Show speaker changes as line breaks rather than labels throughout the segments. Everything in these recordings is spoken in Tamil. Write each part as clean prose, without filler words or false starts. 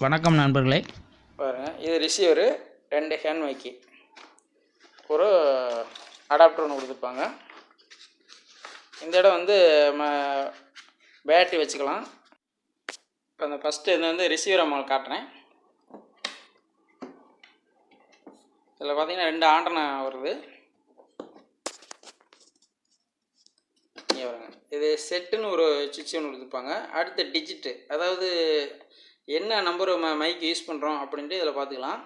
வணக்கம் நண்பர்களே.
பாருங்கள், இது ரிசீவரு, 2 ஹேண்ட் மைக்கு, ஒரு அடாப்டர் ஒன்று கொடுத்துருப்பாங்க. இந்த இடம் வந்து பேட்டரி வச்சுக்கலாம். இப்போ அந்த ஃபஸ்ட்டு இது வந்து ரிசீவர் உங்களுக்கு காட்டுறேன். இதில் பார்த்தீங்கன்னா 2 ஆண்டனா வருது. இங்கே வருங்க, இது செட்டுன்னு ஒரு சுவிட்ச் ஒன்று கொடுத்துருப்பாங்க. அடுத்த டிஜிட்டு, அதாவது என்ன நம்பர் மைக் யூஸ் பண்ணுறோம் அப்படின்ட்டு இதில் பார்த்துக்கலாம்.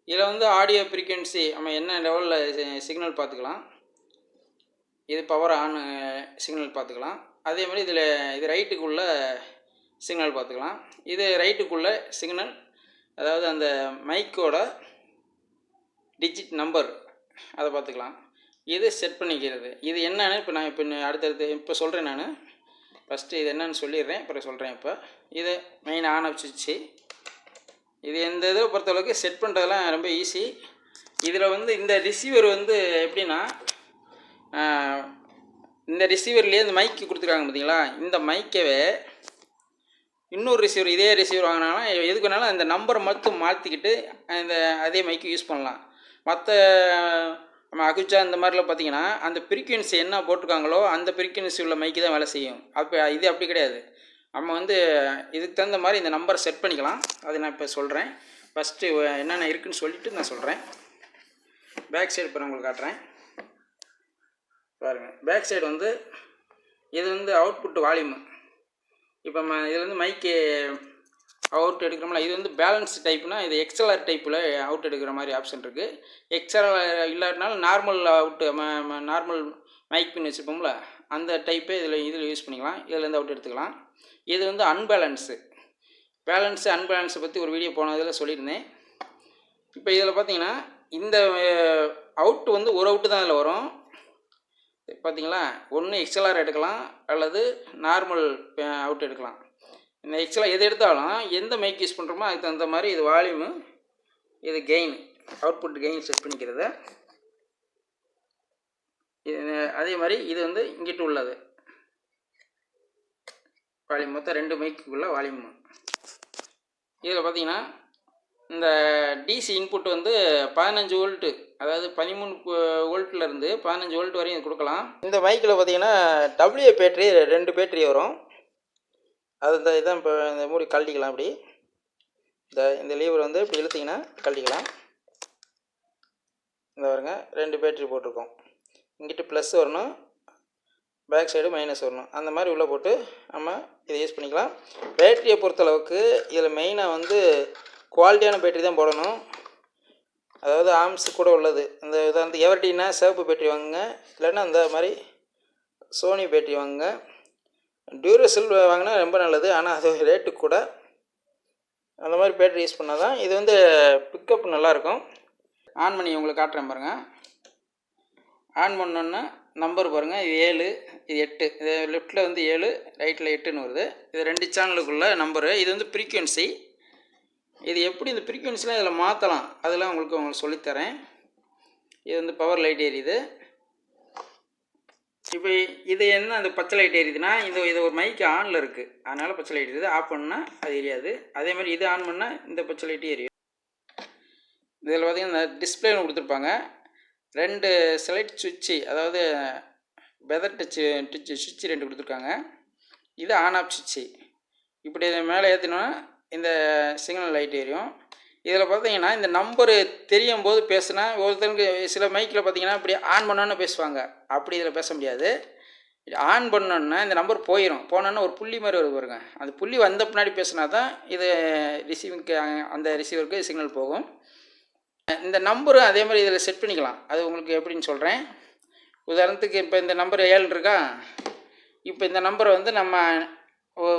இதில் வந்து ஆடியோ ஃப்ரீக்வன்சி நம்ம என்ன லெவலில் சிக்னல் பார்த்துக்கலாம். இது பவர் ஆன் சிக்னல் பார்த்துக்கலாம். அதே மாதிரி இதில் இது ரைட்டுக்குள்ளே சிக்னல் பார்த்துக்கலாம். இது ரைட்டுக்குள்ளே சிக்னல், அதாவது அந்த மைக்கோட டிஜிட் நம்பர் அதை பார்த்துக்கலாம். இது செட் பண்ணிக்கிறது. இது என்னன்னு இப்போ அடுத்தடுத்து இப்போ சொல்கிறேன். நான் ஃபஸ்ட்டு இது என்னன்னு சொல்லிடுறேன், அப்புறம் சொல்கிறேன். இப்போ இது மெயின் ஆன் ஆஃப் சுவிட்சு. இது எந்த இதை பொறுத்தளவுக்கு செட் பண்ணுறதுலாம் ரொம்ப ஈஸி. இதில் வந்து இந்த ரிசீவர் வந்து எப்படின்னா, இந்த ரிசீவர்லேயே இந்த மைக்கு கொடுத்துருக்காங்க பார்த்தீங்களா, இந்த மைக்கவே இன்னொரு ரிசீவர், இதே ரிசீவர் வாங்கினாலும் எதுக்கு வேணாலும் அந்த நம்பரை மட்டும் மாற்றிக்கிட்டு இந்த அதே மைக்கு யூஸ் பண்ணலாம். மற்ற நம்ம அகுச்சா இந்த மாதிரிலாம் பார்த்தீங்கன்னா அந்த ஃப்ரீக்வன்சி என்ன போட்டிருக்காங்களோ அந்த ஃப்ரீக்வன்சி உள்ள மைக்கு தான் வேலை செய்யும். அப்போ இது அப்படி கிடையாது. நம்ம வந்து இதுக்கு தகுந்த மாதிரி இந்த நம்பரை செட் பண்ணிக்கலாம். அது நான் இப்போ சொல்கிறேன். ஃபஸ்ட்டு என்னென்ன இருக்குதுன்னு சொல்லிவிட்டு நான் சொல்கிறேன். பேக் சைடு இப்போ நான் உங்களுக்கு காட்டுறேன். பாருங்கள், பேக் சைடு வந்து இது வந்து அவுட்புட் வால்யூமு. இப்போ இதில் வந்து மைக்கு அவுட் எடுக்கிறோம்ல, இது வந்து பேலன்ஸ் டைப்னா இது எக்ஸ்எல்ஆர் டைப்பில் அவுட் எடுக்கிற மாதிரி ஆப்ஷன் இருக்குது. எக்ஸ்எல்ஆர் இல்லாட்டினாலும் normal out, normal mic pin வச்சுருப்போம்ல, அந்த டைப்பே இதில் யூஸ் பண்ணிக்கலாம். இதிலேருந்து அவுட் எடுத்துக்கலாம். இது வந்து அன்பேலன்ஸு. அன்பேலன்ஸை பற்றி ஒரு வீடியோ போனதில் சொல்லியிருந்தேன். இப்போ இதில் பார்த்தீங்கன்னா இந்த அவுட்டு வந்து ஒரு அவுட்டு தான் இதில் வரும். பார்த்தீங்களா, ஒன்று எக்ஸ்எல்ஆர் எடுக்கலாம் அல்லது நார்மல் அவுட் எடுக்கலாம். இந்த எக்ஸ்எல்ஆர் எது எடுத்தாலும் எந்த மைக் யூஸ் பண்ணுறோமோ அதுக்கு தகுந்த மாதிரி இது வால்யூமு, இது கெயின், அவுட்புட் கெயின் செட் பண்ணிக்கிறது. அதே மாதிரி இது வந்து இங்கிட்டு உள்ளது வால்யூம். மொத்தம் 2 மைக்குள்ள வால்யூம். இதில் பார்த்தீங்கன்னா இந்த டிசி இன்புட் வந்து 15 வோல்ட்டு, அதாவது 13 வோல்ட்லேருந்து 15 வோல்ட் வரையும் கொடுக்கலாம். இந்த மைக்கில் பார்த்தீங்கன்னா டபிள்யூ பேட்டரி, 2 பேட்டரி வரும். அது இதான் இப்போ இந்த மூடி கழட்டிக்கலாம். அப்படி இந்த லீவர் வந்து இப்படி இழுத்திங்கன்னா கழட்டிக்கலாம். இந்த வருங்க, 2 பேட்டரி போட்டிருக்கோம். இங்கிட்டு ப்ளஸ் வரணும், பேக் சைடு மைனஸ் வரணும். அந்த மாதிரி உள்ளே போட்டு நம்ம இதை யூஸ் பண்ணிக்கலாம். பேட்டரியை பொறுத்தளவுக்கு இதில் மெயினாக வந்து குவாலிட்டியான பேட்டரி தான் போடணும். அதாவது ஆம்ஸ் கூட உள்ளது. இந்த இதை வந்து எவர்டினா சிவப்பு பேட்டரி வாங்குங்க, இல்லைன்னா இந்த மாதிரி சோனி பேட்டரி வாங்குங்க. டியூரசெல் வாங்கினா ரொம்ப நல்லது, ஆனால் அது ரேட்டு கூட. அந்த மாதிரி பேட்டரி யூஸ் பண்ணால் தான் இது வந்து பிக்கப் நல்லாயிருக்கும். ஆன் பண்ணி உங்களுக்கு காட்டுறேன் பாருங்கள். ஆன் பண்ணோன்னா நம்பர் பாருங்கள், இது 7, இது 8. இது லெஃப்ட்டில் வந்து 7, ரைட்டில் 8ன்னு வருது. இது 2 சேனலுக்குள்ள நம்பரு. இது வந்து ஃப்ரீக்வன்சி. இது எப்படி இந்த ஃப்ரீக்வன்சிலாம் இதில் மாற்றலாம் அதெல்லாம் உங்களுக்கு சொல்லித்தரேன். இது வந்து பவர் லைட் எரியுது. இப்போ இது என்ன அந்த பச்சை லைட் எரியுதுன்னா இது ஒரு மைக்கு ஆனில் இருக்குது, அதனால் பச்சை லைட் எரியுது. ஆஃப் பண்ணால் அது எரியாது. அதே மாதிரி இது ஆன் பண்ணால் இந்த பச்சை லைட்டு எரியும். இதில் பார்த்திங்கன்னா இந்த டிஸ்பிளே கொடுத்துருப்பாங்க. 2 செலக்ட் சுவிட்சு, அதாவது பெதர் டச்சு சுவிட்சு 2 கொடுத்துருக்காங்க. இது ஆன் ஆஃப் சுவிட்சு. இப்படி மேலே ஏற்றினோன்னா இந்த சிக்னல் லைட் எரியும். இதில் பார்த்தீங்கன்னா இந்த நம்பரு தெரியும் போது பேசுனா ஒருத்தருக்கு சில மைக்கில் பார்த்தீங்கன்னா இப்படி ஆன் பண்ணோன்னு பேசுவாங்க. அப்படி இதில் பேச முடியாது. ஆன் பண்ணோன்னா இந்த நம்பர் போனோன்னா ஒரு புள்ளி மாதிரி வருது பாருங்க. அந்த புள்ளி வந்த பின்னாடி பேசினா தான் இது ரிசீவிங்க்கு, அந்த ரிசீவருக்கு சிக்னல் போகும். இந்த நம்பரும் அதே மாதிரி இதில் செட் பண்ணிக்கலாம். அது உங்களுக்கு எப்படின்னு சொல்கிறேன். உதாரணத்துக்கு இப்போ இந்த நம்பர் 7 இருக்கா. இப்போ இந்த நம்பரை வந்து நம்ம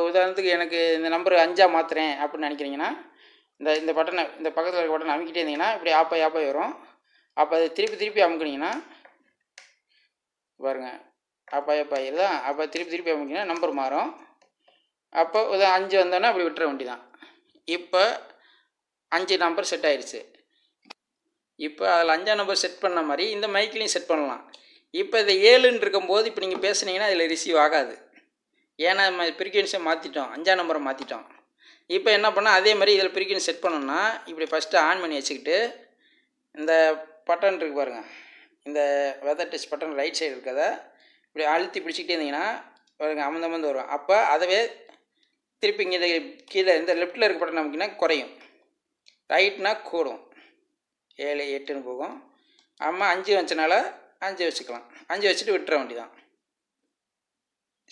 உதாரணத்துக்கு எனக்கு இந்த நம்பர் 5ஆக மாற்றுறேன் அப்படின்னு நினைக்கிறீங்கன்னா இந்த பட்டனை, இந்த பக்கத்தில் இருக்க பட்டனை அமுக்கிட்டே இருந்தீங்கன்னா இப்படி ஆப்பாய் வரும். அப்போ அதை திருப்பி அமுக்குனீங்கன்னா பாருங்கள், ஆப்பாய் தான். அப்போ திருப்பி அமுக்கிங்கன்னா நம்பர் மாறும். அப்போ 5 வந்தோன்னா அப்படி விட்டுற வேண்டி தான். இப்போ 5 நம்பர் செட் ஆயிடுச்சு. இப்போ அதில் 5ஆம் நம்பர் செட் பண்ண மாதிரி இந்த மைக்லேயும் செட் பண்ணலாம். இப்போ இது 7ன்னு இருக்கும்போது இப்போ நீங்கள் பேசுனீங்கன்னா இதில் ரிசீவ் ஆகாது. ஏன்னா நம்ம ஃப்ரீக்வன்சியை மாற்றிட்டோம், 5ஆம் நம்பரை மாற்றிட்டோம். இப்போ என்ன பண்ணால் அதே மாதிரி இதில் பிரிக்கணும் செட் பண்ணணும்னா இப்படி ஃபஸ்ட்டு ஆன் பண்ணி வச்சுக்கிட்டு இந்த பட்டன் இருக்குது பாருங்கள், இந்த weather touch button right side இருக்கிறத இப்படி அழுத்தி பிடிச்சிக்கிட்டே இருந்தீங்கன்னா பாருங்கள் அமர்ந்து வரும். அப்போ அதவே திருப்பி இங்கே கீழே இந்த லெஃப்ட்டில் இருக்க பட்டன் நமக்குன்னா குறையும், ரைட்னா கூடும், 7 8ன்னு போகும். அம்மா 5 வச்சனால 5 வச்சுக்கலாம், 5 வச்சுட்டு விட்டுற வேண்டியதான்.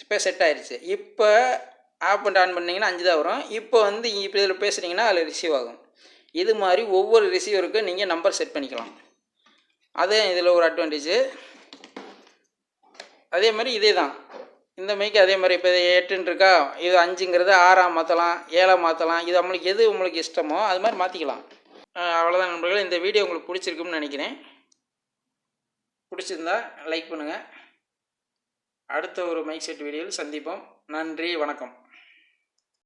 இப்போ செட் ஆயிடுச்சு. இப்போ ஆஃப் பண்ணிட்டு ஆன் பண்ணிங்கன்னா 5 தான் வரும். இப்போ வந்து இப்போ இதில் பேசுகிறீங்கன்னா அதில் ரிசீவ் ஆகும். இது மாதிரி ஒவ்வொரு ரிசீவருக்கும் நீங்கள் நம்பர் செட் பண்ணிக்கலாம். அதே இதில் ஒரு அட்வான்டேஜு. அதே மாதிரி இதே தான் இந்த மைக்கு அதே மாதிரி இப்போ 8ன்னு இருக்கா, இது 5ங்கிறது 6ஆக மாற்றலாம், 7ஆக மாற்றலாம். இது நம்மளுக்கு எது உங்களுக்கு இஷ்டமோ அது மாதிரி மாற்றிக்கலாம். அவ்வளோதான் நண்பர்களே. இந்த வீடியோ உங்களுக்கு பிடிச்சிருக்குன்னு நினைக்கிறேன். பிடிச்சிருந்தா லைக் பண்ணுங்கள். அடுத்த ஒரு மைக் செட் வீடியோவில் சந்திப்போம். நன்றி, வணக்கம்.